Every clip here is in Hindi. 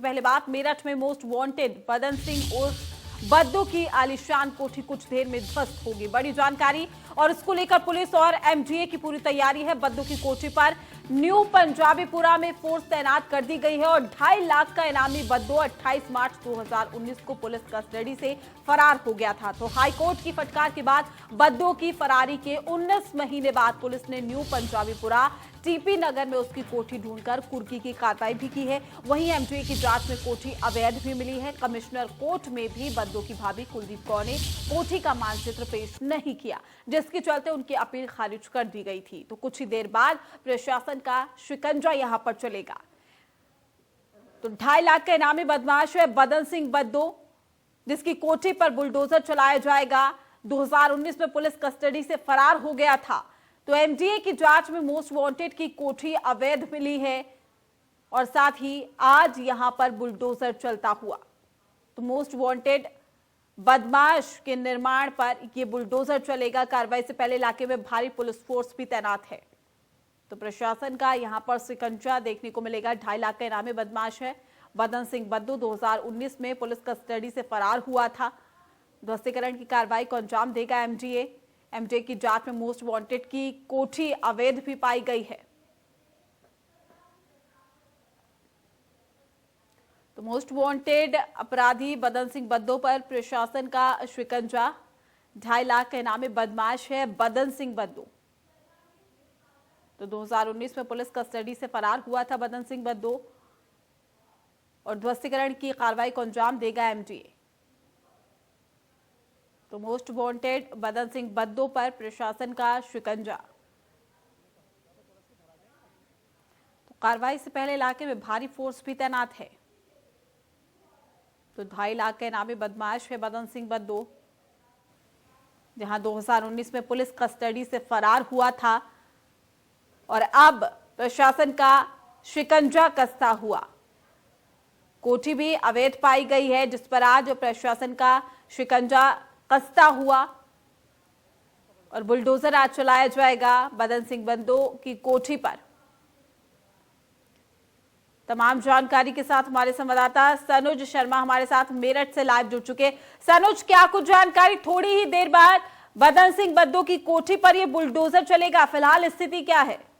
सबसे पहले बात मेरठ में मोस्ट वांटेड बदन सिंह उर्फ बद्दू की आलीशान कोठी कुछ देर में ध्वस्त होगी। बड़ी जानकारी और इसको लेकर पुलिस और एमडीए की पूरी तैयारी है। बद्दू की कोठी पर न्यू पंजाबीपुरा में फोर्स तैनात कर दी गई है और 2.5 लाख का इनामी बद्दू 28 मार्च 2019 को पुलिस कस्टडी से फरार हो गया था। तो हाईकोर्ट की फटकार के बाद बद्दू की फरारी के 19 महीने बाद पुलिस ने न्यू पंजाबीपुरा टीपी नगर में उसकी कोठी ढूंढकर कुर्की की कार्रवाई भी की है। वहीं एमडीए की जांच में कोठी अवैध भी मिली है। कमिश्नर कोर्ट में भी बद्दू की भाभी कुलदीप कौर ने कोठी का मानचित्र पेश नहीं किया, जिसके चलते उनकी अपील खारिज कर दी गई थी। तो कुछ ही देर बाद प्रशासन का शिकंजा यहां पर चलेगा। तो 2.5 लाख का इनामी बदमाश है बदन सिंह बद्दू, जिसकी कोठी पर बुलडोजर चलाया जाएगा। 2019 में पुलिस कस्टडी से फरार हो गया था। तो एमडीए की जांच में मोस्ट वांटेड की कोठी अवैध मिली है और साथ ही आज यहां पर बुलडोजर चलता हुआ। तो मोस्ट वांटेड बदमाश के निर्माण पर यह बुलडोजर चलेगा। कार्रवाई से पहले इलाके में भारी पुलिस फोर्स भी तैनात है। तो प्रशासन का यहां पर शिकंजा देखने को मिलेगा। 2.5 लाख का इनामी बदमाश है बदन सिंह बद्दू। 2019 में पुलिस कस्टडी से फरार हुआ था। ध्वस्तीकरण की कार्रवाई को अंजाम देगा एमडीए। एमडीए की जांच में मोस्ट वांटेड की कोठी अवैध भी पाई गई है। तो मोस्ट वांटेड अपराधी बदन सिंह बद्दू पर प्रशासन का शिकंजा। 2.5 लाख का इनामी बदमाश है बदन सिंह बद्दू। तो 2019 में पुलिस कस्टडी से फरार हुआ था बदन सिंह बद्दू और ध्वस्तीकरण की कार्रवाई को अंजाम देगा एमडीए। तो मोस्ट वांटेड बदन सिंह बद्दू पर प्रशासन का शिकंजा। तो कार्रवाई से पहले इलाके में भारी फोर्स भी तैनात है। तो 2.5 लाख के इनामी बदमाश है बदन सिंह बद्दू, जहां 2019 में पुलिस कस्टडी से फरार हुआ था और अब प्रशासन का शिकंजा कसता हुआ। कोठी भी अवैध पाई गई है, जिस पर आज प्रशासन का शिकंजा कसता हुआ और बुलडोजर आज चलाया जाएगा बदन सिंह बद्दू की कोठी पर। तमाम जानकारी के साथ हमारे संवाददाता सनुज शर्मा हमारे साथ मेरठ से लाइव जुड़ चुके। सनुज, क्या कुछ जानकारी? थोड़ी ही देर बाद बदन सिंह बद्दू की कोठी पर यह बुलडोजर चलेगा, फिलहाल स्थिति क्या है?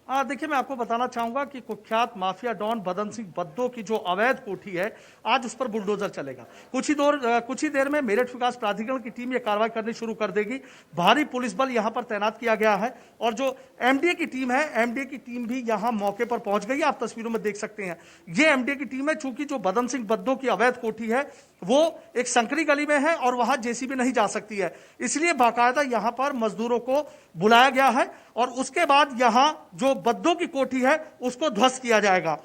देखिए, मैं आपको बताना चाहूंगा कि कुख्यात माफिया डॉन बदन सिंह बद्दू की जो अवैध कोठी है, आज उस पर बुलडोजर चलेगा। कुछ ही देर में मेरठ विकास प्राधिकरण की टीम ये कार्रवाई करनी शुरू कर देगी। भारी पुलिस बल यहां पर तैनात किया गया है और जो एमडीए की टीम है, एमडीए की टीम भी यहां मौके पर पहुंच गई है। आप तस्वीरों में देख सकते हैं, ये एमडीए की टीम है। चूंकि जो बदन सिंह बद्दू की अवैध कोठी है वो एक संकरी गली में है और वहां जेसीबी नहीं जा सकती है, इसलिए बाकायदा यहां पर मजदूरों को बुलाया गया है और उसके बाद यहां जो बद्दू की कोठी है उसको ध्वस्त किया जाएगा।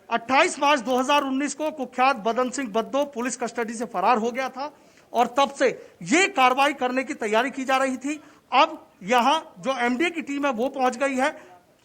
28 मार्च 2019 को कुख्यात बदन सिंह बद्दू पुलिस कस्टडी से फरार हो गया था और तब से ये कार्रवाई करने की तैयारी की जा रही थी। अब यहां जो एमडीए की टीम है वो पहुंच गई है।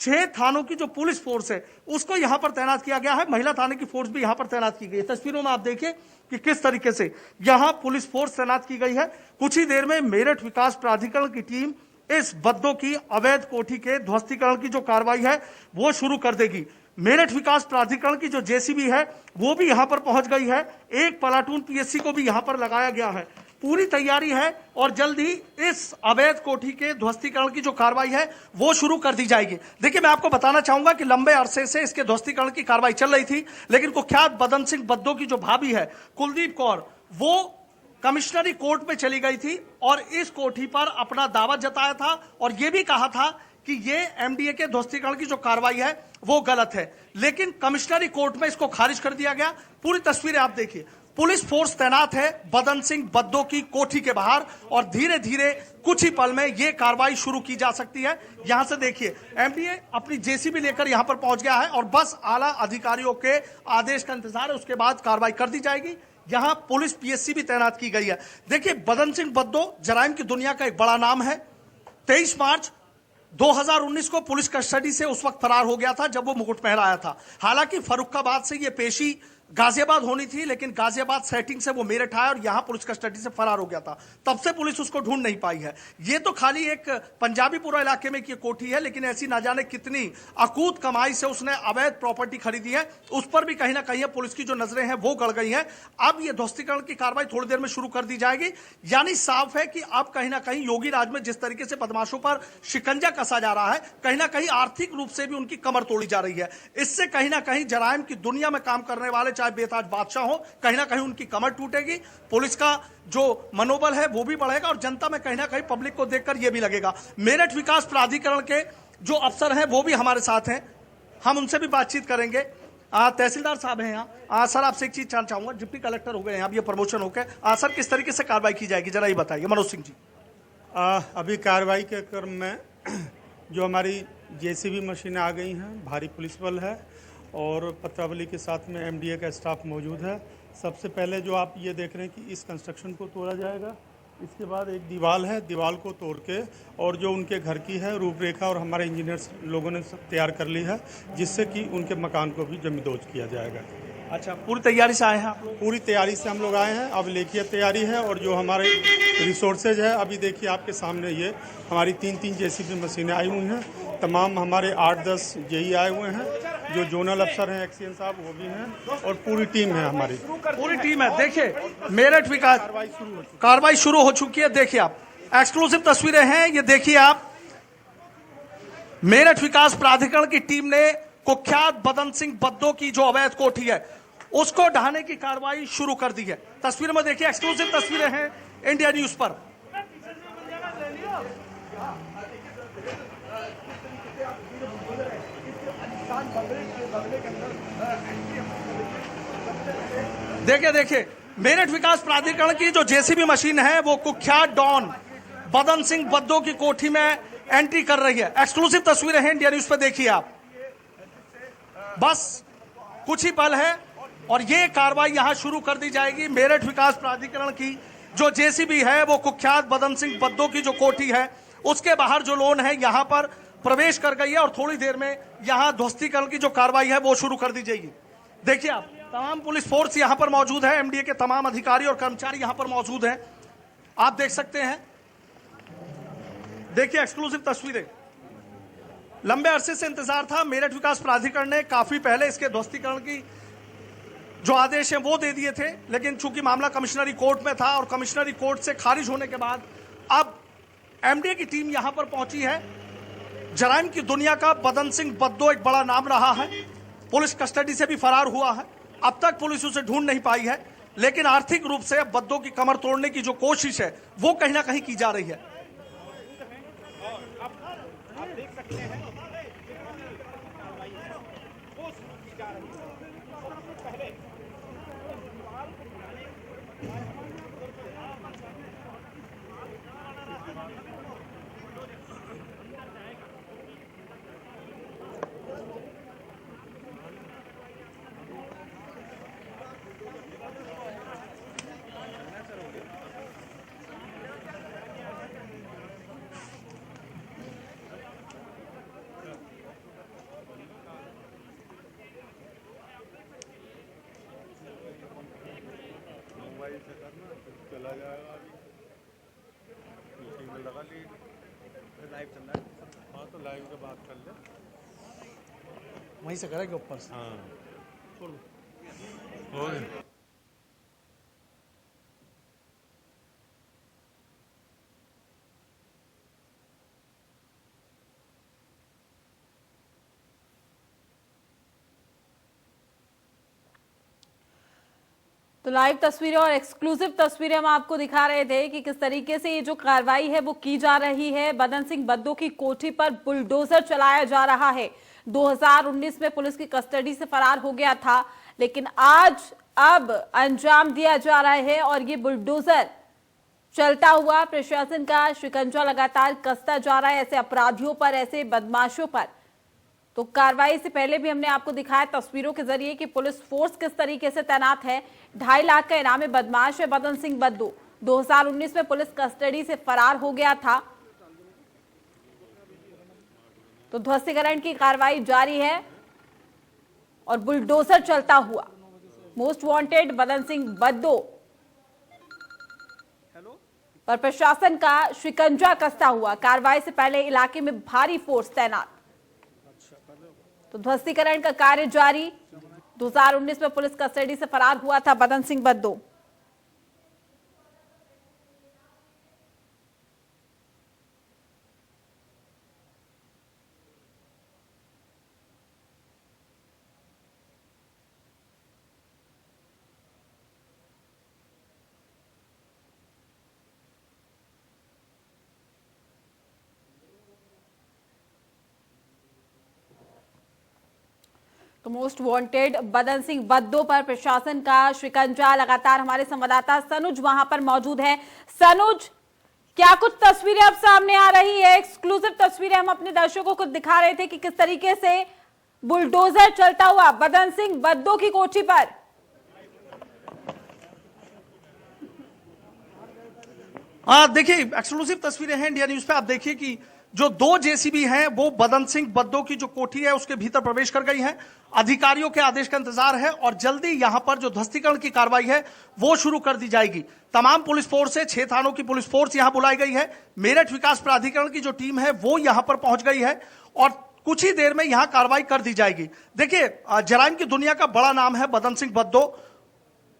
6 थानों की जो पुलिस फोर्स है उसको यहां पर तैनात किया गया है। महिला थाने की फोर्स भी यहां पर तैनात की गई है। तस्वीरों में आप देखिए कि किस तरीके से यहां पुलिस फोर्स तैनात की गई है। कुछ ही देर में मेरठ विकास प्राधिकरण की टीम इस बद्दू की अवैध कोठी के ध्वस्तीकरण की जो कार्रवाई है वो शुरू कर देगी। मेरठ विकास प्राधिकरण की जो जेसीबी है वो भी यहां पर पहुंच गई है। एक प्लाटून पीएससी को भी यहां पर लगाया गया है। पूरी तैयारी है और जल्द ही इस अवैध कोठी के ध्वस्तीकरण की जो कार्रवाई है वो शुरू कर दी जाएगी। देखिए, मैं आपको बताना चाहूंगा कि लंबे अरसे से इसके ध्वस्तीकरण की कार्रवाई चल रही थी, लेकिन कुख्यात बदन सिंह बद्दू की जो भाभी है कुलदीप कौर, वो कमिश्नरी कोर्ट में चली गई थी और इस कोठी पर अपना दावा जताया था और यह भी कहा था कि ये एमडीए के ध्वस्तीकरण की जो कार्रवाई है वो गलत है, लेकिन कमिश्नरी कोर्ट में इसको खारिज कर दिया गया। पूरी तस्वीरें आप देखिए, पुलिस फोर्स तैनात है बदन सिंह बद्दू की कोठी के बाहर और धीरे धीरे कुछ ही पल में यह कार्रवाई शुरू की जा सकती है। यहां से देखिए, एमडीए अपनी जेसीबी लेकर यहां पर पहुंच गया है और बस आला अधिकारियों के आदेश का इंतजार है, उसके बाद कार्रवाई कर दी जाएगी। यहां पुलिस पीएससी भी तैनात की गई है। देखिए, बदन सिंह बद्दू जराइम की दुनिया का एक बड़ा नाम है। 23 मार्च 2019 को पुलिस कस्टडी से उस वक्त फरार हो गया था जब वो मुकुट महल आया था। हालांकि फर्रुखाबाद से ये पेशी गाजियाबाद होनी थी, लेकिन गाजियाबाद सेटिंग से वो मेरठ आया और यहां पुलिस कस्टडी से फरार हो गया था। तब से पुलिस उसको ढूंढ नहीं पाई है। ये तो खाली एक पंजाबीपुरा इलाके में की कोठी है, लेकिन ऐसी ना जाने कितनी अकूत कमाई से उसने अवैध प्रॉपर्टी खरीदी है, उस पर भी कहीं ना कहीं पुलिस की जो नजरें हैं वो गड़ गई हैं। अब ये ध्वस्तीकरण की कार्रवाई थोड़ी देर में शुरू कर दी जाएगी। यानी साफ है कि अब कहीं ना कहीं योगी राज में जिस तरीके से बदमाशों पर शिकंजा कसा जा रहा है, कहीं ना कहीं आर्थिक रूप से भी उनकी कमर तोड़ी जा रही है। इससे कहीं ना कहीं जराइम की दुनिया में काम करने वाले चाहे बेताज बादशाह हो, कहीं ना कहीं उनकी कमर टूटेगी। पुलिस का जो मनोबल है वो भी बढ़ेगा और जनता में कहीं ना कहीं पब्लिक को देखकर यह भी लगेगा। मेरठ विकास प्राधिकरण के जो अफसर हैं वो भी हमारे साथ हैं, हम उनसे भी बातचीत करेंगे। तहसीलदार साहब हैं यहाँ। सर, आपसे एक चीज जानना चाहूंगा, डिप्टी कलेक्टर हो गए हैं अब ये प्रमोशन होकर, सर किस तरीके से कार्रवाई की जाएगी जरा ये बताइए। मनोज सिंह जी। अभी कार्रवाई के क्रम में जो हमारी जेसीबी मशीनें आ गई हैं, भारी पुलिस बल है और पत्रावली के साथ में एमडीए का स्टाफ मौजूद है। सबसे पहले जो आप ये देख रहे हैं कि इस कंस्ट्रक्शन को तोड़ा जाएगा, इसके बाद एक दीवार है, दीवार को तोड़ के और जो उनके घर की है रूपरेखा और हमारे इंजीनियर्स लोगों ने तैयार कर ली है, जिससे कि उनके मकान को भी जमींदोज किया जाएगा। अच्छा, पूरी तैयारी से आए हैं आप लोग? पूरी तैयारी से हम लोग आए हैं। अब लेखिए तैयारी है और जो हमारे रिसोर्सेज है, अभी देखिए आपके सामने ये हमारी 3-3 जेसीबी मशीनें आई हुई हैं। तमाम हमारे 8-10 जेई आए हुए हैं, जो जोनल अफसर हैं एक्सीएन साहब वो भी हैं और पूरी टीम है हमारी। पूरी टीम है। देखिए मेरठ विकास कार्रवाई शुरू हो चुकी है। देखिए आप एक्सक्लूसिव तस्वीरें हैं, ये देखिए आप। मेरठ विकास प्राधिकरण की टीम ने कुख्यात बदन सिंह बद्दो की जो अवैध कोठी है उसको ढहाने की कार्रवाई शुरू कर दी है। तस्वीर में देखिए, एक्सक्लूसिव तस्वीरें हैं इंडिया न्यूज पर। देखिए मेरठ विकास प्राधिकरण की जो जेसीबी मशीन है वो कुख्यात डॉन बदन सिंह बद्दो की कोठी में एंट्री कर रही है। एक्सक्लूसिव तस्वीरें हैं इंडिया न्यूज पर, देखिए आप। बस कुछ ही पल है और ये कार्रवाई यहां शुरू कर दी जाएगी। मेरठ विकास प्राधिकरण की जो जेसीबी है वो कुख्यात बदन सिंह बद्दो की जो कोठी है उसके बाहर जो लोन है यहां पर प्रवेश कर गई है और थोड़ी देर में यहां ध्वस्तीकरण की जो कार्रवाई है वो शुरू कर दी जाएगी। देखिए आप, तमाम पुलिस फोर्स यहां पर मौजूद है, एमडीए के तमाम अधिकारी और कर्मचारी यहां पर मौजूद हैं, आप देख सकते हैं। देखिए एक्सक्लूसिव तस्वीरें। लंबे अरसे से इंतजार था। मेरठ विकास प्राधिकरण ने काफी पहले इसके ध्वस्तीकरण की जो आदेश हैं वो दे दिए थे, लेकिन चूंकि मामला कमिश्नरी कोर्ट में था और कमिश्नरी कोर्ट से खारिज होने के बाद अब एमडीए की टीम यहां पर पहुंची है। जराइम की दुनिया का बदन सिंह बद्दो एक बड़ा नाम रहा है, पुलिस कस्टडी से भी फरार हुआ है। अब तक पुलिस उसे ढूंढ नहीं पाई है, लेकिन आर्थिक रूप से बद्दो की कमर तोड़ने की जो कोशिश है वो कहीं ना कहीं की जा रही है। चला जाएगा अभी में लगा ली, लाइव चल रहा है। हाँ तो लाइव के बात कर ले, वहीं से करेंगे ऊपर से। हाँ छोड़ दो। हो गया। तो लाइव तस्वीरें और एक्सक्लूसिव तस्वीरें हम आपको दिखा रहे थे कि किस तरीके से ये जो कार्रवाई है वो की जा रही है। बदन सिंह बद्दो की कोठी पर बुलडोजर चलाया जा रहा है। 2019 में पुलिस की कस्टडी से फरार हो गया था, लेकिन आज अब अंजाम दिया जा रहा है और ये बुलडोजर चलता हुआ प्रशासन का शिकंजा लगातार कसता जा रहा है ऐसे अपराधियों पर, ऐसे बदमाशों पर। तो कार्रवाई से पहले भी हमने आपको दिखाया तस्वीरों के जरिए कि पुलिस फोर्स किस तरीके से तैनात है। 2.5 लाख का इनामी बदमाश है बदन सिंह बद्दो। 2019 में पुलिस कस्टडी से फरार हो गया था। तो ध्वस्तीकरण की कार्रवाई जारी है और बुलडोजर चलता हुआ मोस्ट वांटेड बदन सिंह बद्दो पर प्रशासन का शिकंजा कसता हुआ। कार्रवाई से पहले इलाके में भारी फोर्स तैनात। तो ध्वस्तीकरण का कार्य जारी। 2019 में पुलिस कस्टडी से फरार हुआ था बदन सिंह बद्दो। तो मोस्ट वांटेड बदन सिंह बद्दो पर प्रशासन का शिकंजा। लगातार हमारे संवाददाता सनुज वहां पर मौजूद है। सनुज, क्या कुछ तस्वीरें अब सामने आ रही है? एक्सक्लूसिव तस्वीरें हम अपने दर्शकों को दिखा रहे थे कि किस तरीके से बुलडोजर चलता हुआ बदन सिंह बद्दो की कोठी पर। देखिए, एक्सक्लूसिव तस्वीरें हैं इंडिया न्यूज पे। आप देखिए कि जो 2 जेसीबी हैं वो बदन सिंह बद्दो की जो कोठी है उसके भीतर प्रवेश कर गई हैं। अधिकारियों के आदेश का इंतजार है और जल्दी यहां पर जो ध्वस्तीकरण की कार्रवाई है वो शुरू कर दी जाएगी। तमाम पुलिस फोर्स से 6 थानों की पुलिस फोर्स यहां बुलाई गई है। मेरठ विकास प्राधिकरण की जो टीम है वो यहां पर पहुंच गई है और कुछ ही देर में यहां कार्रवाई कर दी जाएगी। देखिए, जराइम की दुनिया का बड़ा नाम है बदन सिंह बद्दो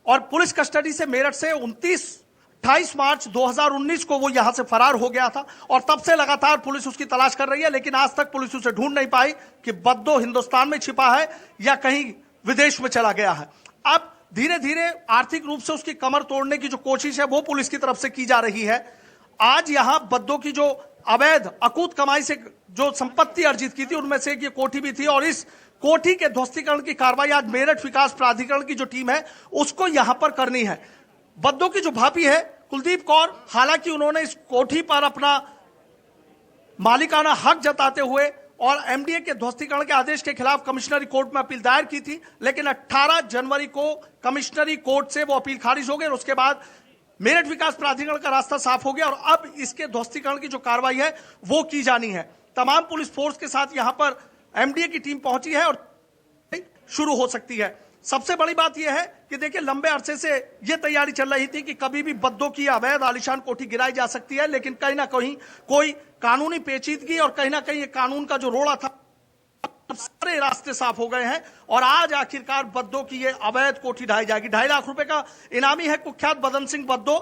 और पुलिस कस्टडी से मेरठ से 28 मार्च 2019 को वो यहां से फरार हो गया था और तब से लगातार पुलिस उसकी तलाश कर रही है, लेकिन आज तक पुलिस उसे ढूंढ नहीं पाई कि बद्दो हिंदुस्तान में छिपा है या कहीं विदेश में चला गया है। अब धीरे धीरे आर्थिक रूप से उसकी कमर तोड़ने की जो कोशिश है वो पुलिस की तरफ से की जा रही है। आज यहां बद्दो की जो अवैध अकूत कमाई से जो संपत्ति अर्जित की थी उनमें से एक ये कोठी भी थी और इस कोठी के ध्वस्तीकरण की कार्रवाई आज मेरठ विकास प्राधिकरण की जो टीम है उसको यहां पर करनी है। बद्दो की जो भाभी है कुलदीप कौर, हालांकि उन्होंने इस कोठी पर अपना मालिकाना हक जताते हुए और एमडीए के ध्वस्तीकरण के आदेश के खिलाफ कमिश्नरी कोर्ट में अपील दायर की थी, लेकिन 18 जनवरी को कमिश्नरी कोर्ट से वो अपील खारिज हो गई और उसके बाद मेरठ विकास प्राधिकरण का रास्ता साफ हो गया और अब इसके ध्वस्तीकरण की जो कार्रवाई है वो की जानी है। तमाम पुलिस फोर्स के साथ यहां पर एमडीए की टीम पहुंची है और शुरू हो सकती है। सबसे बड़ी बात यह है कि देखिए, लंबे अरसे से यह तैयारी चल रही थी कि कभी भी बद्दो की अवैध आलीशान कोठी गिराई जा सकती है, लेकिन कहीं ना कहीं कोई कानूनी पेचीदगी और कहीं ना कहीं ये कानून का जो रोड़ा था सारे रास्ते साफ हो गए हैं और आज आखिरकार बद्दो की ये अवैध कोठी ढाई जाएगी। 2.5 लाख रुपए का इनामी है कुख्यात बदन सिंह बद्दो।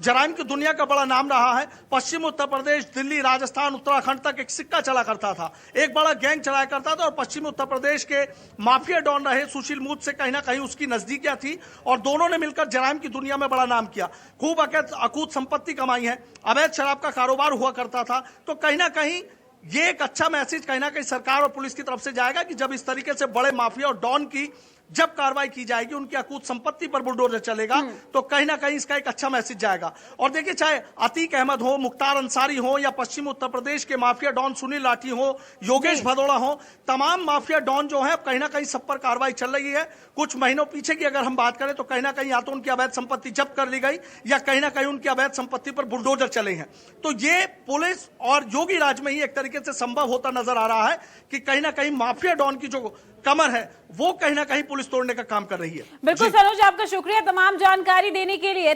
जराइम की दुनिया का बड़ा नाम रहा है। पश्चिम उत्तर प्रदेश, दिल्ली, राजस्थान, उत्तराखंड तक एक सिक्का चला करता था, एक बड़ा गैंग चलाया करता था और पश्चिम उत्तर प्रदेश के माफिया डॉन रहे सुशील मूत से कहीं ना कहीं उसकी नजदीकियां थी और दोनों ने मिलकर जराइम की दुनिया में बड़ा नाम किया। खूब अकूत संपत्ति कमाई है, अवैध शराब का कारोबार हुआ करता था। तो कहीं ना कहीं ये एक अच्छा मैसेज कहीं ना कहीं सरकार और पुलिस की तरफ से जाएगा कि जब इस तरीके से बड़े माफिया और डॉन की जब कार्रवाई की जाएगी, उनकी अकूत संपत्ति पर बुलडोजर चलेगा तो कहीं ना कहीं इसका एक अच्छा मैसेज जाएगा। और देखिए, चाहे अतीक अहमद हो, मुख्तार अंसारी हो या पश्चिम उत्तर प्रदेश के माफिया डॉन सुनील लाठी हो, योगेश भदौड़ा हो, तमाम माफिया डॉन जो है कहीं ना कहीं सब पर कार्रवाई चल रही है। कुछ महीनों पीछे की अगर हम बात करें तो कहीं ना कहीं या तो उनकी अवैध संपत्ति जब्त कर ली गई या कहीं ना कहीं उनकी अवैध संपत्ति पर बुलडोजर चले हैं। तो ये पुलिस और योगी राज में ही एक तरीके से संभव होता नजर आ रहा है कि कहीं ना कहीं माफिया डॉन की जो कमर है वो कहीं ना कहीं पुलिस तोड़ने का काम कर रही है। बिल्कुल सरोज, आपका शुक्रिया तमाम जानकारी देने के लिए।